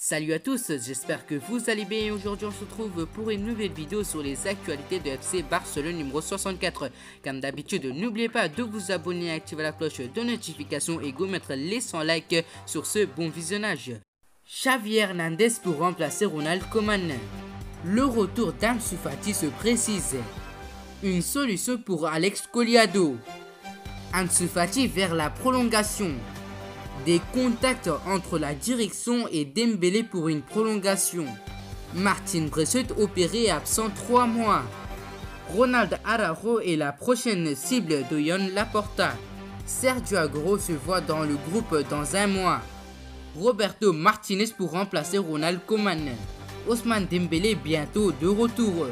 Salut à tous, j'espère que vous allez bien et aujourd'hui on se retrouve pour une nouvelle vidéo sur les actualités de FC Barcelone numéro 64. Comme d'habitude, n'oubliez pas de vous abonner, activer la cloche de notification et go mettre les 100 likes sur ce bon visionnage. Xavi Hernandez pour remplacer Ronald Koeman. Le retour d'Ansu Fati se précise. Une solution pour Alex Collado. Ansu Fati vers la prolongation. Des contacts entre la direction et Dembélé pour une prolongation. Martin Braithwaite opéré et absent 3 mois. Ronald Araujo est la prochaine cible de Joan Laporta. Sergio Aguero se voit dans le groupe dans 1 mois. Roberto Martinez pour remplacer Ronald Koeman. Ousmane Dembélé bientôt de retour.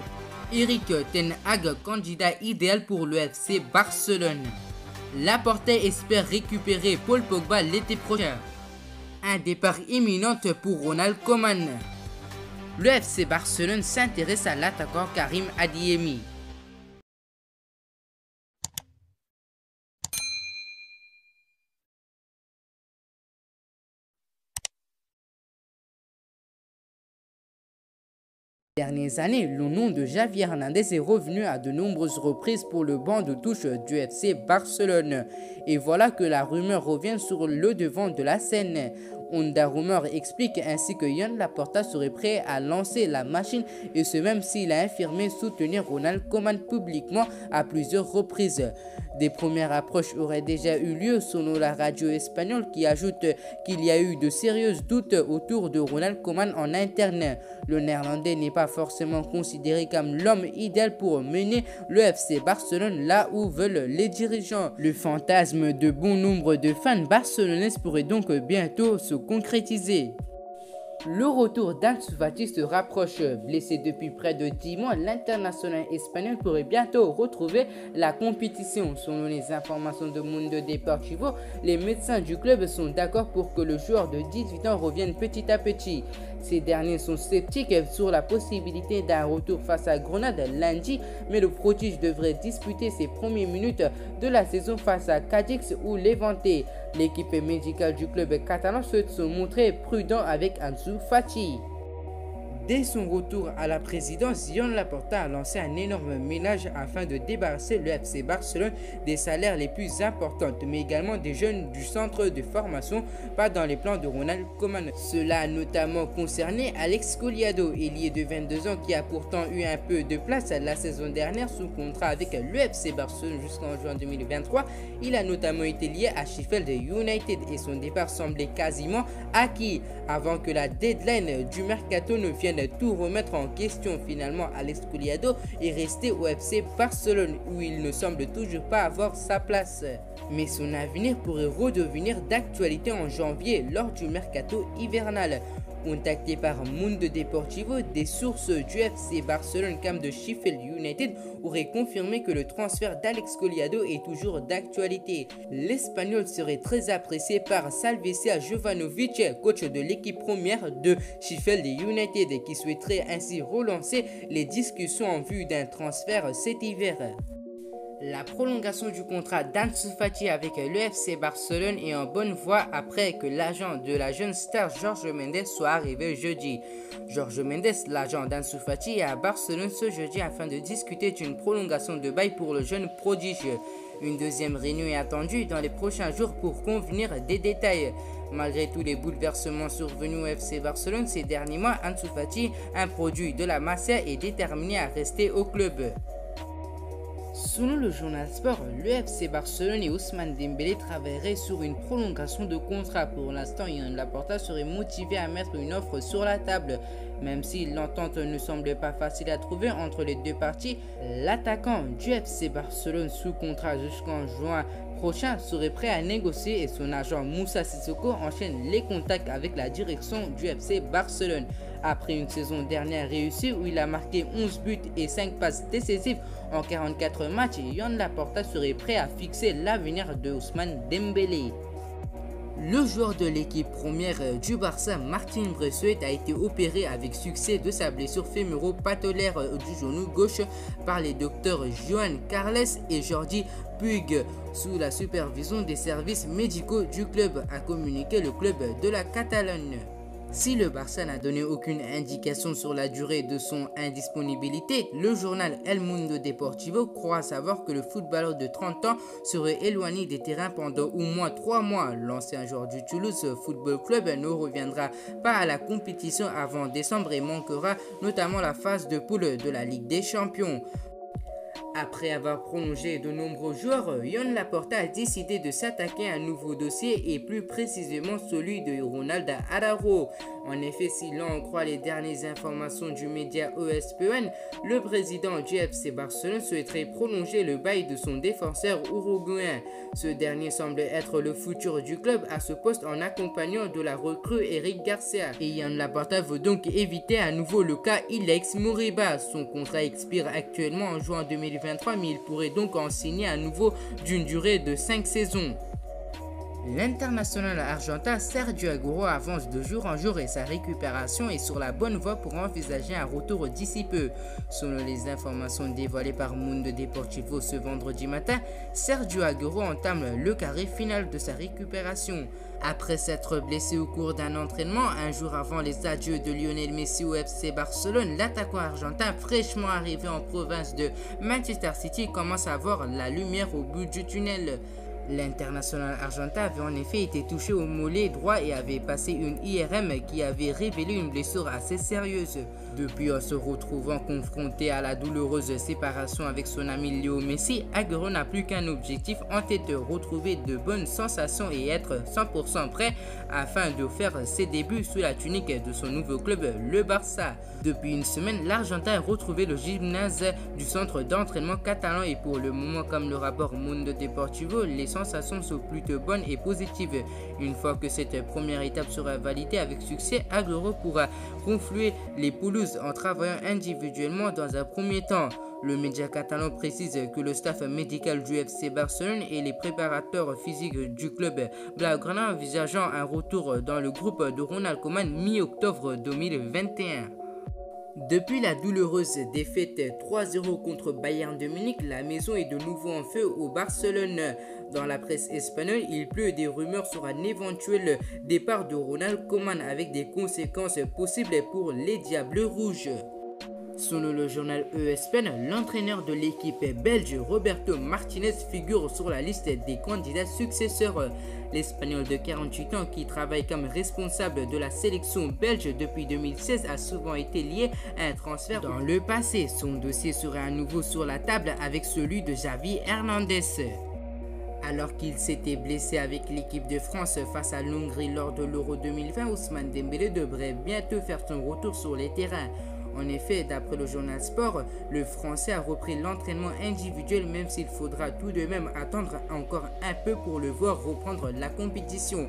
Erik ten Hag candidat idéal pour le FC Barcelone. Laporta espère récupérer Paul Pogba l'été prochain. Un départ imminent pour Ronald Koeman. Le FC Barcelone s'intéresse à l'attaquant Karim Adeyemi. Dernières années, le nom de Xavi Hernandez est revenu à de nombreuses reprises pour le banc de touche du FC Barcelone. Et voilà que la rumeur revient sur le devant de la scène. Onda Rumor explique ainsi que Joan Laporta serait prêt à lancer la machine et ce même s'il a affirmé soutenir Ronald Koeman publiquement à plusieurs reprises. Des premières approches auraient déjà eu lieu selon la radio espagnole qui ajoute qu'il y a eu de sérieux doutes autour de Ronald Koeman en interne. Le néerlandais n'est pas forcément considéré comme l'homme idéal pour mener le FC Barcelone là où veulent les dirigeants. Le fantasme de bon nombre de fans barcelonais pourrait donc bientôt se concrétiser. Le retour d'Ansu Fati se rapproche. Blessé depuis près de 10 mois, l'international espagnol pourrait bientôt retrouver la compétition. Selon les informations de Mundo Deportivo, les médecins du club sont d'accord pour que le joueur de 18 ans revienne petit à petit. Ces derniers sont sceptiques sur la possibilité d'un retour face à Grenade lundi, mais le prodige devrait disputer ses premières minutes de la saison face à Cadix ou Levante. L'équipe médicale du club catalan souhaite se montrer prudent avec Ansu Fati. Dès son retour à la présidence, Joan Laporta a lancé un énorme ménage afin de débarrasser le FC Barcelone des salaires les plus importants, mais également des jeunes du centre de formation, pas dans les plans de Ronald Koeman. Cela a notamment concerné Alex Collado, ailier de 22 ans qui a pourtant eu un peu de place la saison dernière sous contrat avec le FC Barcelone jusqu'en juin 2023. Il a notamment été lié à Sheffield United et son départ semblait quasiment acquis avant que la deadline du mercato ne vienne tout remettre en question. Finalement, Alex Collado est resté au FC Barcelone où il ne semble toujours pas avoir sa place. Mais son avenir pourrait redevenir d'actualité en janvier lors du mercato hivernal. Contacté par Mundo Deportivo, des sources du FC Barcelone comme de Sheffield United auraient confirmé que le transfert d'Alex Collado est toujours d'actualité. L'Espagnol serait très apprécié par Salvecia Jovanovic, coach de l'équipe première de Sheffield United, qui souhaiterait ainsi relancer les discussions en vue d'un transfert cet hiver. La prolongation du contrat d'Ansu Fati avec le FC Barcelone est en bonne voie après que l'agent de la jeune star Jorge Mendes soit arrivé jeudi. Jorge Mendes, l'agent d'Ansu Fati, est à Barcelone ce jeudi afin de discuter d'une prolongation de bail pour le jeune prodige. Une deuxième réunion est attendue dans les prochains jours pour convenir des détails. Malgré tous les bouleversements survenus au FC Barcelone ces derniers mois, Ansu Fati, un produit de la Masia, est déterminé à rester au club. Selon le journal Sport, le FC Barcelone et Ousmane Dembélé travailleraient sur une prolongation de contrat. Pour l'instant, Joan Laporta serait motivé à mettre une offre sur la table. Même si l'entente ne semblait pas facile à trouver entre les deux parties, l'attaquant du FC Barcelone sous contrat jusqu'en juin prochain serait prêt à négocier et son agent Moussa Sissoko enchaîne les contacts avec la direction du FC Barcelone. Après une saison dernière réussie où il a marqué 11 buts et 5 passes décisives en 44 matchs, Joan Laporta serait prêt à fixer l'avenir de Ousmane Dembélé. Le joueur de l'équipe première du Barça, Martin Braithwaite, a été opéré avec succès de sa blessure fémuro-patellaire du genou gauche par les docteurs Joan Carles et Jordi Puig sous la supervision des services médicaux du club, a communiqué le club de la Catalogne. Si le Barça n'a donné aucune indication sur la durée de son indisponibilité, le journal El Mundo Deportivo croit savoir que le footballeur de 30 ans serait éloigné des terrains pendant au moins 3 mois. L'ancien joueur du Toulouse Football Club ne reviendra pas à la compétition avant décembre et manquera notamment la phase de poule de la Ligue des Champions. Après avoir prolongé de nombreux joueurs, Joan Laporta a décidé de s'attaquer à un nouveau dossier et plus précisément celui de Ronald Araujo. En effet, si l'on croit les dernières informations du média ESPN, le président du FC Barcelone souhaiterait prolonger le bail de son défenseur uruguayen. Ce dernier semble être le futur du club à ce poste en accompagnant de la recrue Eric Garcia. Et Joan Laporta veut donc éviter à nouveau le cas Ilex Moriba. Son contrat expire actuellement en juin 2023, mais il pourrait donc en signer à nouveau d'une durée de 5 saisons. L'international argentin Sergio Agüero avance de jour en jour et sa récupération est sur la bonne voie pour envisager un retour d'ici peu. Selon les informations dévoilées par Mundo Deportivo ce vendredi matin, Sergio Agüero entame le carré final de sa récupération. Après s'être blessé au cours d'un entraînement, un jour avant les adieux de Lionel Messi au FC Barcelone, l'attaquant argentin fraîchement arrivé en province de Manchester City commence à voir la lumière au bout du tunnel. L'international argentin avait en effet été touché au mollet droit et avait passé une IRM qui avait révélé une blessure assez sérieuse. Depuis, en se retrouvant confronté à la douloureuse séparation avec son ami Léo Messi, Agüero n'a plus qu'un objectif en tête: de retrouver de bonnes sensations et être 100% prêt afin de faire ses débuts sous la tunique de son nouveau club, le Barça. Depuis une semaine, l'Argentin a retrouvé le gymnase du centre d'entraînement catalan et pour le moment, comme le rapport Mundo Deportivo, les sensations sont plutôt bonnes et positives. Une fois que cette première étape sera validée avec succès, Agüero pourra renflouer les pelouses en travaillant individuellement dans un premier temps. Le média catalan précise que le staff médical du FC Barcelone et les préparateurs physiques du club blaugrana envisageant un retour dans le groupe de Ronald Koeman mi-octobre 2021. Depuis la douloureuse défaite 3-0 contre Bayern de Munich, la maison est de nouveau en feu au Barcelone. Dans la presse espagnole, il pleut des rumeurs sur un éventuel départ de Ronald Koeman avec des conséquences possibles pour les Diables Rouges. Selon le journal ESPN, l'entraîneur de l'équipe belge Roberto Martinez figure sur la liste des candidats successeurs. L'Espagnol de 48 ans, qui travaille comme responsable de la sélection belge depuis 2016, a souvent été lié à un transfert dans le passé. Son dossier serait à nouveau sur la table avec celui de Xavi Hernandez. Alors qu'il s'était blessé avec l'équipe de France face à l'Hongrie lors de l'Euro 2020, Ousmane Dembélé devrait bientôt faire son retour sur les terrains. En effet, d'après le journal Sport, le Français a repris l'entraînement individuel même s'il faudra tout de même attendre encore un peu pour le voir reprendre la compétition.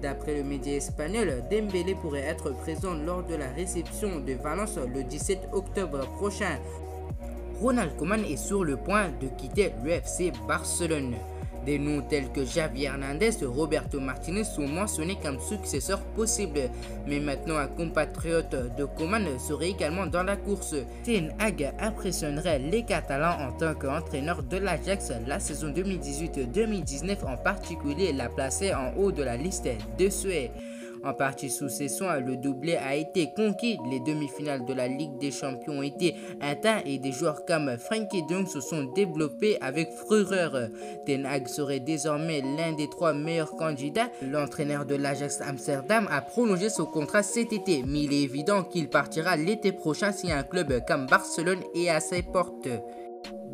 D'après le média espagnol, Dembélé pourrait être présent lors de la réception de Valence le 17 octobre prochain. Ronald Koeman est sur le point de quitter le FC Barcelone. Des noms tels que Xavi Hernandez et Roberto Martinez sont mentionnés comme successeurs possibles. Mais maintenant, un compatriote de Koeman serait également dans la course. Ten Hag impressionnerait les Catalans en tant qu'entraîneur de l'Ajax. La saison 2018-2019 en particulier l'a placé en haut de la liste de souhaits. En partie sous ses soins, le doublé a été conquis. Les demi-finales de la Ligue des Champions ont été atteintes et des joueurs comme Frenkie de Jong se sont développés avec fureur. Ten Hag serait désormais l'un des 3 meilleurs candidats. L'entraîneur de l'Ajax Amsterdam a prolongé son contrat cet été, mais il est évident qu'il partira l'été prochain si un club comme Barcelone est à ses portes.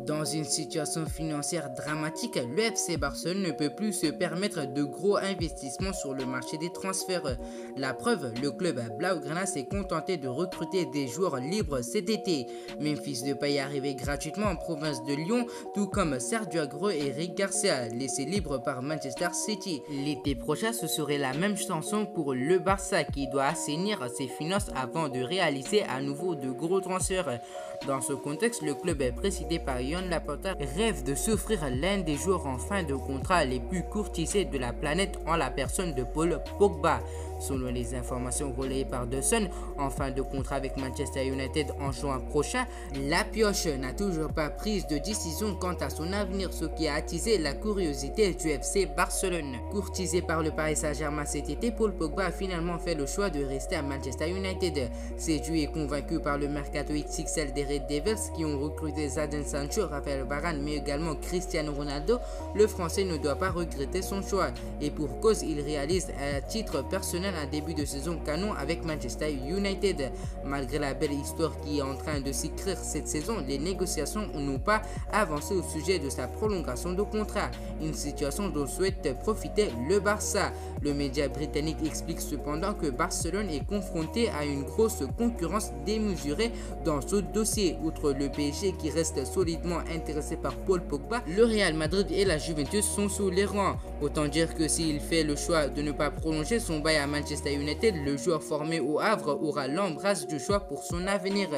Dans une situation financière dramatique, le FC Barcelone ne peut plus se permettre de gros investissements sur le marché des transferts. La preuve, le club blaugrana s'est contenté de recruter des joueurs libres cet été. Memphis Depay est arrivé gratuitement en province de Lyon, tout comme Sergio Agüero et Eric Garcia, laissés libres par Manchester City. L'été prochain, ce serait la même chanson pour le Barça qui doit assainir ses finances avant de réaliser à nouveau de gros transferts. Dans ce contexte, le club présidé par Joan Laporta rêve de s'offrir l'un des joueurs en fin de contrat les plus courtisés de la planète en la personne de Paul Pogba. Selon les informations relayées par The Sun, en fin de contrat avec Manchester United en juin prochain, la pioche n'a toujours pas prise de décision quant à son avenir, ce qui a attisé la curiosité du FC Barcelone. Courtisé par le Paris Saint-Germain cet été, Paul Pogba a finalement fait le choix de rester à Manchester United. Séduit et convaincu par le mercato XXL des Red Devils qui ont recruté Jadon Sancho, Raphaël Varane mais également Cristiano Ronaldo, le Français ne doit pas regretter son choix. Et pour cause, il réalise à titre personnel un début de saison canon avec Manchester United. Malgré la belle histoire qui est en train de s'écrire cette saison, les négociations n'ont pas avancé au sujet de sa prolongation de contrat, une situation dont souhaite profiter le Barça. Le média britannique explique cependant que Barcelone est confronté à une grosse concurrence démesurée dans ce dossier. Outre le PSG qui reste solidement intéressé par Paul Pogba, le Real Madrid et la Juventus sont sous les rangs. Autant dire que s'il fait le choix de ne pas prolonger son bail à Manchester United, le joueur formé au Havre aura l'embrasse du choix pour son avenir.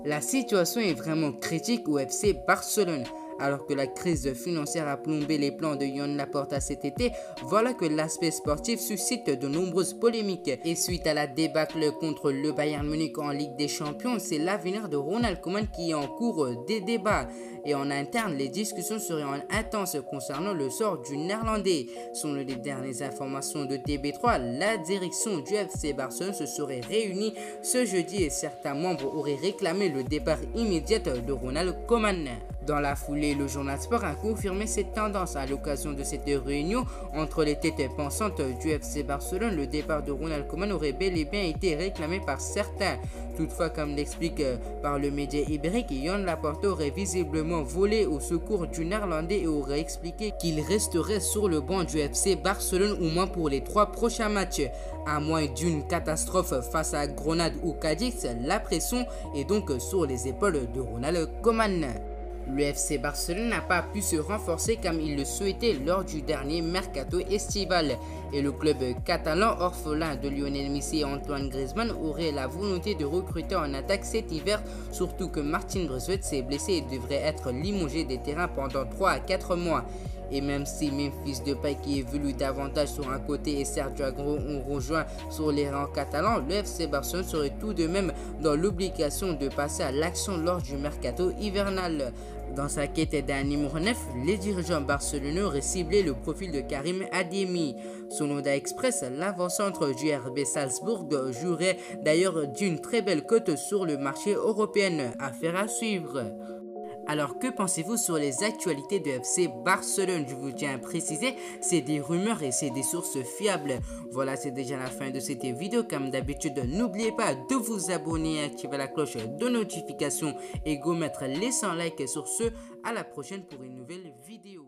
La situation est vraiment critique au FC Barcelone. Alors que la crise financière a plombé les plans de Joan Laporta cet été, voilà que l'aspect sportif suscite de nombreuses polémiques. Et suite à la débâcle contre le Bayern Munich en Ligue des Champions, c'est l'avenir de Ronald Koeman qui est en cours des débats. Et en interne, les discussions seraient intenses concernant le sort du Néerlandais. Selon les dernières informations de TB3, la direction du FC Barcelone se serait réunie ce jeudi et certains membres auraient réclamé le départ immédiat de Ronald Koeman. Dans la foulée, le journal Sport a confirmé cette tendance. À l'occasion de cette réunion entre les têtes pensantes du FC Barcelone, le départ de Ronald Koeman aurait bel et bien été réclamé par certains. Toutefois, comme l'explique par le média ibérique, Joan Laporta aurait visiblement volé au secours du Néerlandais et aurait expliqué qu'il resterait sur le banc du FC Barcelone au moins pour les 3 prochains matchs. À moins d'une catastrophe face à Grenade ou Cadix, la pression est donc sur les épaules de Ronald Koeman. Le FC Barcelone n'a pas pu se renforcer comme il le souhaitait lors du dernier mercato estival et le club catalan orphelin de Lionel Messi et Antoine Griezmann aurait la volonté de recruter en attaque cet hiver, surtout que Martin Braithwaite s'est blessé et devrait être limogé des terrains pendant 3 à 4 mois. Et même si Memphis Depay qui évolue davantage sur un côté et Sergio Aguero ont rejoint sur les rangs catalans, le FC Barcelone serait tout de même dans l'obligation de passer à l'action lors du mercato hivernal. Dans sa quête d'un numéro 9, les dirigeants barcelonais auraient ciblé le profil de Karim Adeyemi. Selon Da Express, l'avant-centre du RB Salzbourg jouerait d'ailleurs d'une très belle cote sur le marché européen. Affaire à suivre. Alors que pensez-vous sur les actualités de FC Barcelone? Je vous tiens à préciser, c'est des rumeurs et c'est des sources fiables. Voilà, c'est déjà la fin de cette vidéo. Comme d'habitude, n'oubliez pas de vous abonner et activer la cloche de notification et go mettre les 100 likes. Sur ce, à la prochaine pour une nouvelle vidéo.